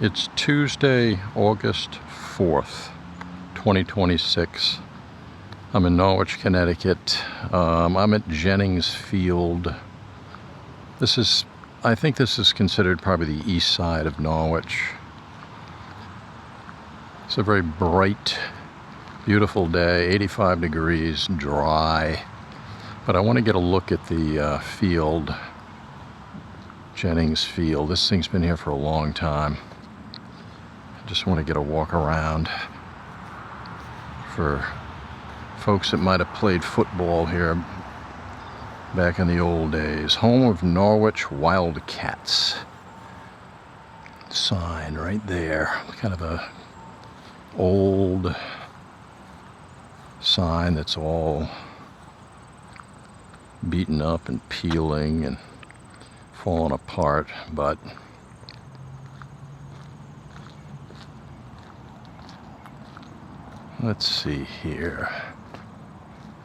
It's Tuesday, August 4th, 2026. I'm in Norwich, Connecticut. I'm at Jennings Field. I think this is considered probably the east side of Norwich. It's a very bright, beautiful day, 85 degrees, dry. But I want to get a look at the field, Jennings Field. This thing's been here for a long time. I just want to get a walk around for folks that might have played football here back in the old days. Home of Norwich Wildcats. Sign right there. Kind of a old sign that's all beaten up and peeling and falling apart, but let's see here.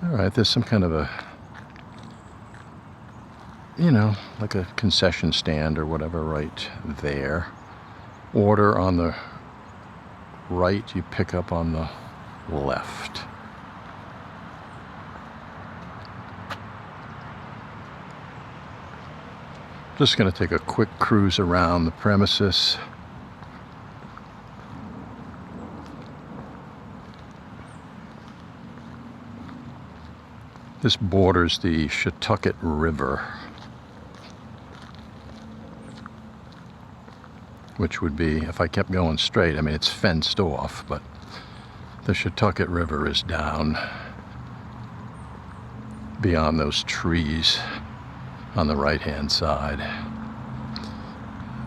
All right, there's some kind of a, like a concession stand or whatever right there. Order on the right, you pick up on the left. Just going to take a quick cruise around the premises. This borders the Tentacle River, which would be, if I kept going straight, I mean it's fenced off, but the Tentacle River is down beyond those trees on the right hand side.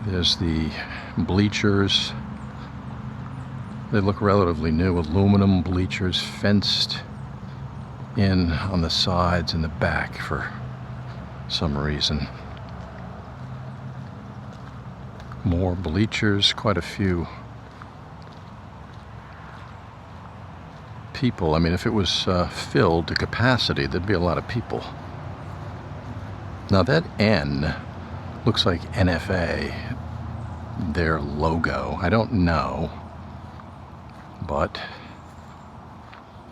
There's the bleachers. They look relatively new, aluminum bleachers fenced in on the sides and the back for some reason. More bleachers, quite a few people. I mean, if it was filled to capacity, there'd be a lot of people. Now that N looks like NFA, their logo. I don't know, but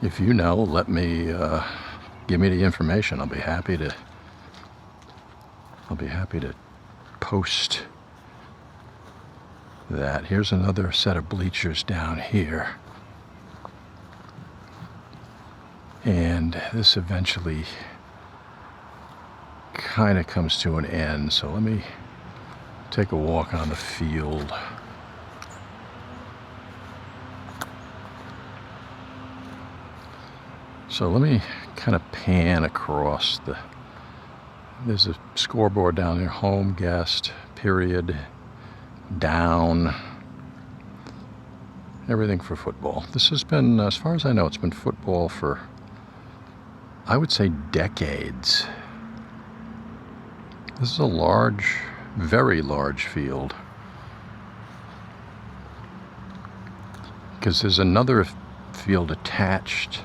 if you know, let me give me the information. I'll be happy to post that. Here's another set of bleachers down here, and this eventually kind of comes to an end. So let me take a walk on the field. So let me kind of pan across there's a scoreboard down there, home, guest, period, down, everything for football. This has been, as far as I know, it's been football for, I would say, decades. This is a large, very large field, because there's another field attached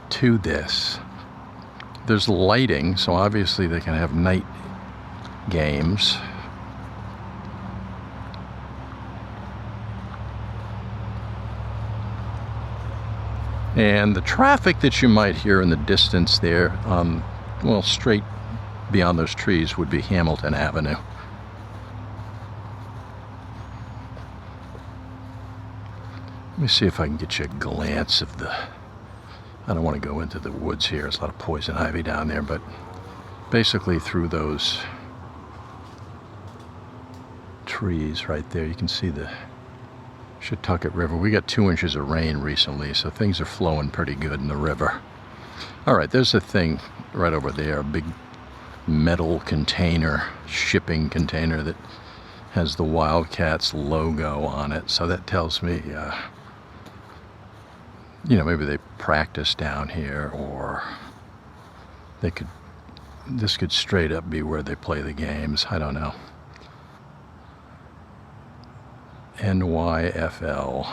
to this. There's lighting, so obviously they can have night games. And the traffic that you might hear in the distance there, well, straight beyond those trees would be Hamilton Avenue. Let me see if I can get you a glance of I don't want to go into the woods here. There's a lot of poison ivy down there, but basically through those trees right there, you can see the Tentacle River. We got 2 inches of rain recently, so things are flowing pretty good in the river. All right, there's a thing right over there, a big metal container, shipping container that has the Wildcats logo on it. So that tells me, maybe they practice down here, or this could straight up be where they play the games. I don't know. NYFL.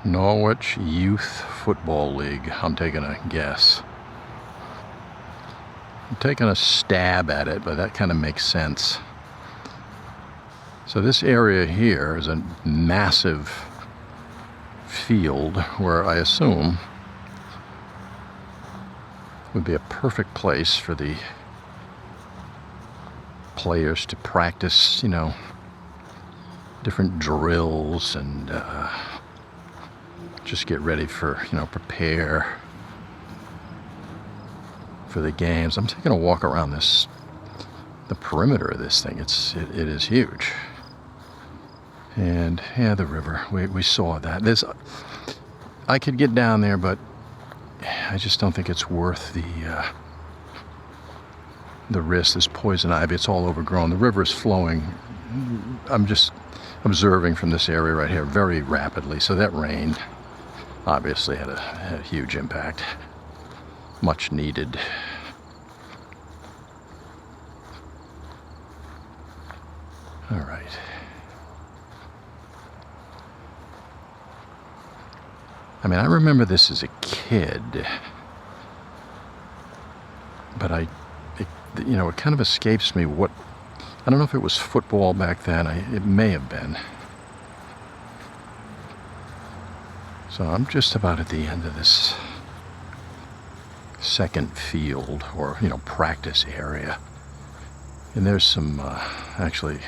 Norwich Youth Football League. I'm taking a guess. I'm taking a stab at it, but that kind of makes sense. So this area here is a massive field where I assume would be a perfect place for the players to practice, you know, different drills and just get ready for, you know, prepare for the games. I'm taking a walk around the perimeter of this thing. It is huge. And yeah, the river, we saw that. I could get down there, but I just don't think it's worth the risk. This poison ivy, it's all overgrown. The river is flowing. I'm just observing from this area right here very rapidly. So that rain obviously had a huge impact. Much needed. All right. I mean, I remember this as a kid, but it kind of escapes me what, I don't know if it was football back then. It may have been. So I'm just about at the end of this second field, or, you know, practice area. And there's some, actually,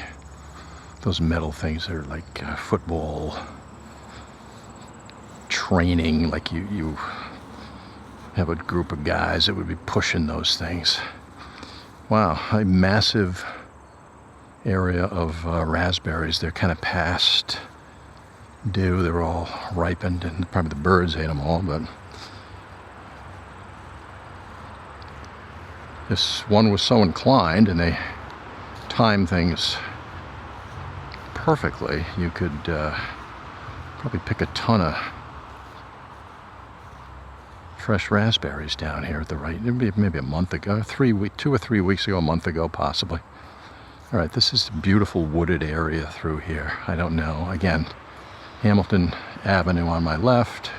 those metal things are like football training, like you have a group of guys that would be pushing those things. Wow, a massive area of raspberries. They're kind of past due. They're all ripened, and probably the birds ate them all, but this one was so inclined, and they timed things perfectly. You could probably pick a ton of fresh raspberries down here at the right, maybe a month ago, 2 or 3 weeks ago, a month ago, possibly. All right, this is a beautiful wooded area through here. I don't know. Again, Hamilton Avenue on my left,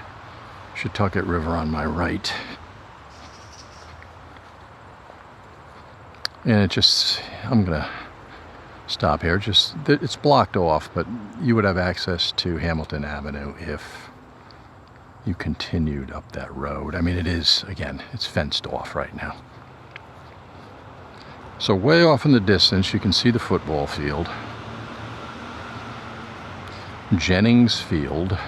Chautauqua River on my right. And I'm gonna stop here. It's blocked off, but you would have access to Hamilton Avenue if you continued up that road. I mean, it's fenced off right now. So way off in the distance, you can see the football field. Jennings Field.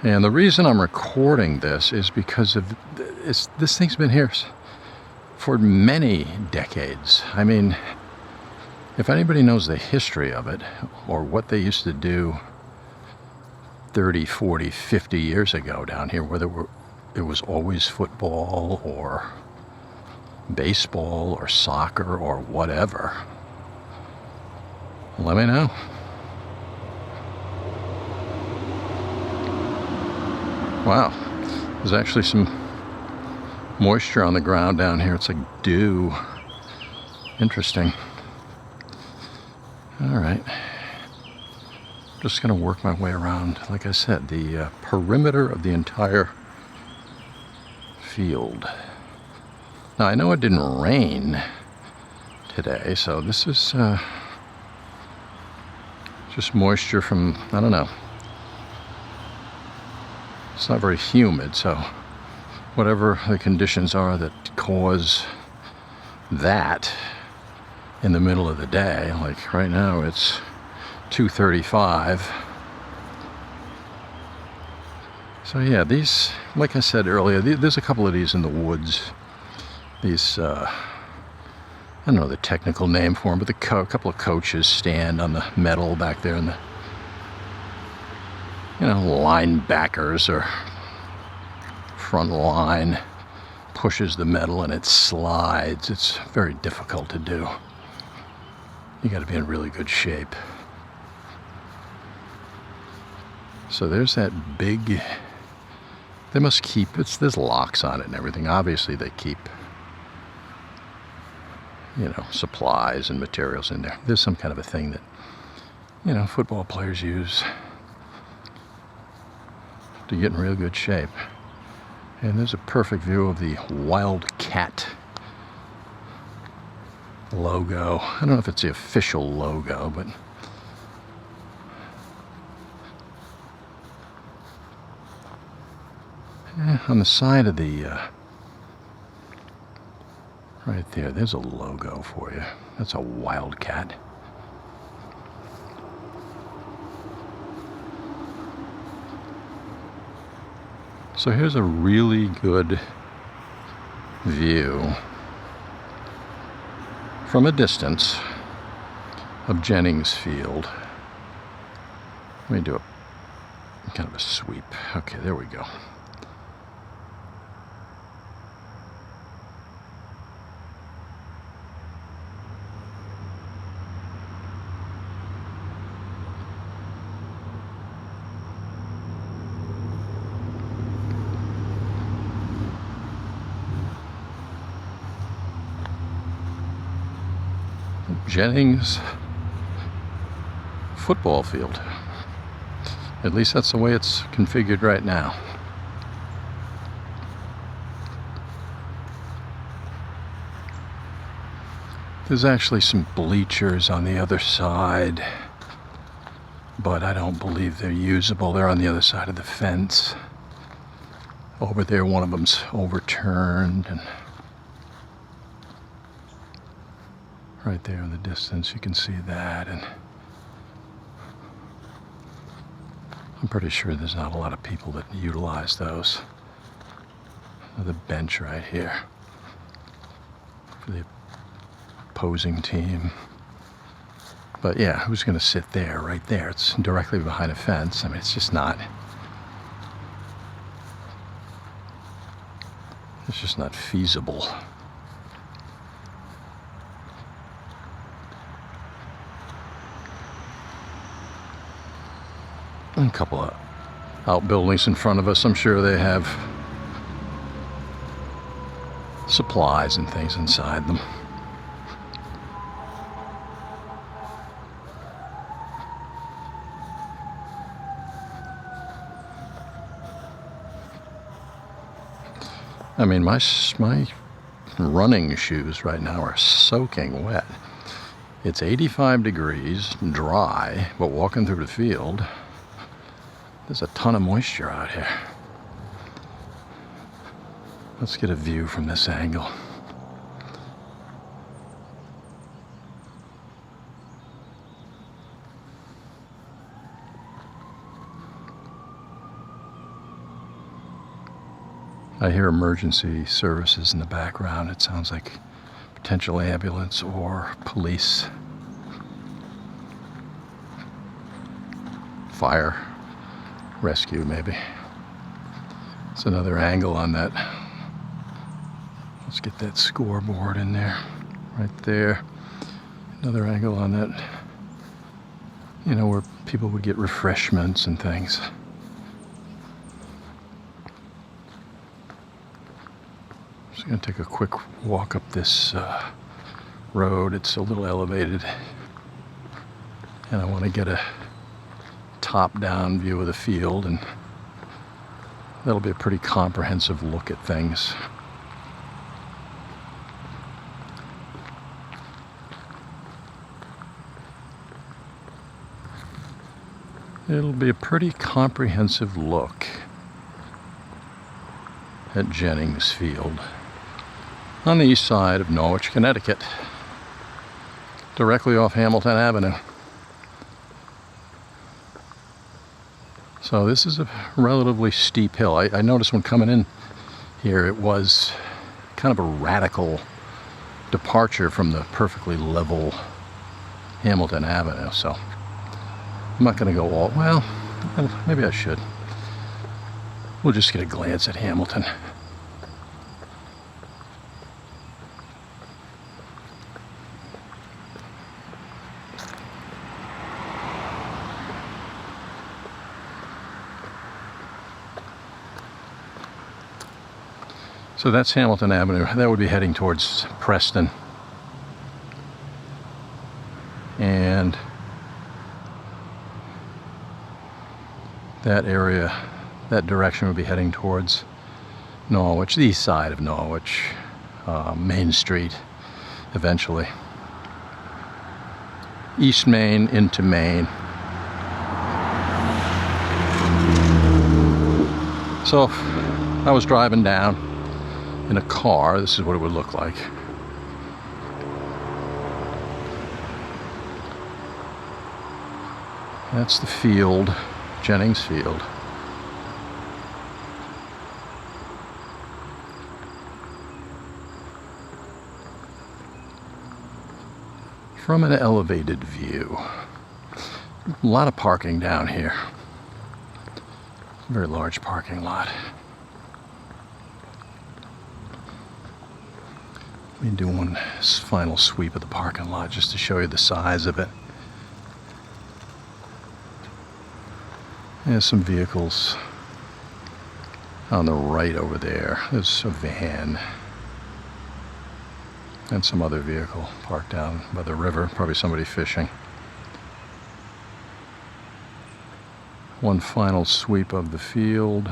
And the reason I'm recording this is because of this thing's been here for many decades. I mean, if anybody knows the history of it, or what they used to do 30, 40, 50 years ago down here, whether it was always football or baseball or soccer or whatever, let me know. Wow, there's actually some moisture on the ground down here. It's like dew. Interesting. All right, just gonna work my way around, like I said, the perimeter of the entire field. Now, I know it didn't rain today, so this is just moisture from, I don't know. It's not very humid, so whatever the conditions are that cause that in the middle of the day, like right now it's 2:35. So yeah, these, like I said earlier, there's a couple of these in the woods. These, I don't know the technical name for them, but a couple of coaches stand on the metal back there, and the, linebackers or front line pushes the metal and it slides. It's very difficult to do. You got to be in really good shape. So there's that big, they must keep, there's locks on it and everything. Obviously they keep, supplies and materials in there. There's some kind of a thing that, football players use to get in real good shape. And there's a perfect view of the Wildcat logo. I don't know if it's the official logo, but on the side of the right there's a logo for you. That's a Wildcat. So here's a really good view from a distance of Jennings Field. Let me do a kind of a sweep. Okay, there we go. Jennings football field. At least that's the way it's configured right now. There's actually some bleachers on the other side, but I don't believe they're usable. They're on the other side of the fence. Over there, one of them's overturned, and right there in the distance, you can see that, and I'm pretty sure there's not a lot of people that utilize those. The bench right here for the opposing team. But yeah, who's going to sit there, right there? It's directly behind a fence. I mean, it's just not. It's just not feasible. A couple of outbuildings in front of us. I'm sure they have supplies and things inside them. I mean, my running shoes right now are soaking wet. It's 85 degrees, dry, but walking through the field, there's a ton of moisture out here. Let's get a view from this angle. I hear emergency services in the background. It sounds like potential ambulance or police. Fire. Rescue, maybe. It's another angle on that. Let's get that scoreboard in there. Right there. Another angle on that. You know, where people would get refreshments and things. Just going to take a quick walk up this road. It's a little elevated. And I want to get a top-down view of the field, and that'll be a pretty comprehensive look at things. It'll be a pretty comprehensive look at Jennings Field on the east side of Norwich, Connecticut, directly off Hamilton Avenue. So this is a relatively steep hill. I noticed when coming in here, it was kind of a radical departure from the perfectly level Hamilton Avenue. So I'm not going to go all, well, maybe I should. We'll just get a glance at Hamilton. So that's Hamilton Avenue. That would be heading towards Preston. And that area, that direction would be heading towards Norwich, the east side of Norwich, Main Street, eventually. East Main into Maine. So if I was driving down in a car, this is what it would look like. That's the field, Jennings Field. From an elevated view. A lot of parking down here. Very large parking lot. Let me do one final sweep of the parking lot just to show you the size of it. There's some vehicles on the right over there. There's a van and some other vehicle parked down by the river, probably somebody fishing. One final sweep of the field.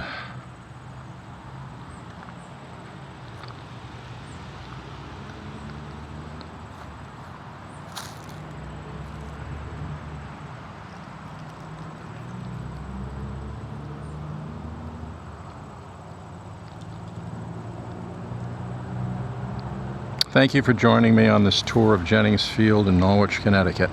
Thank you for joining me on this tour of Jennings Field in Norwich, Connecticut.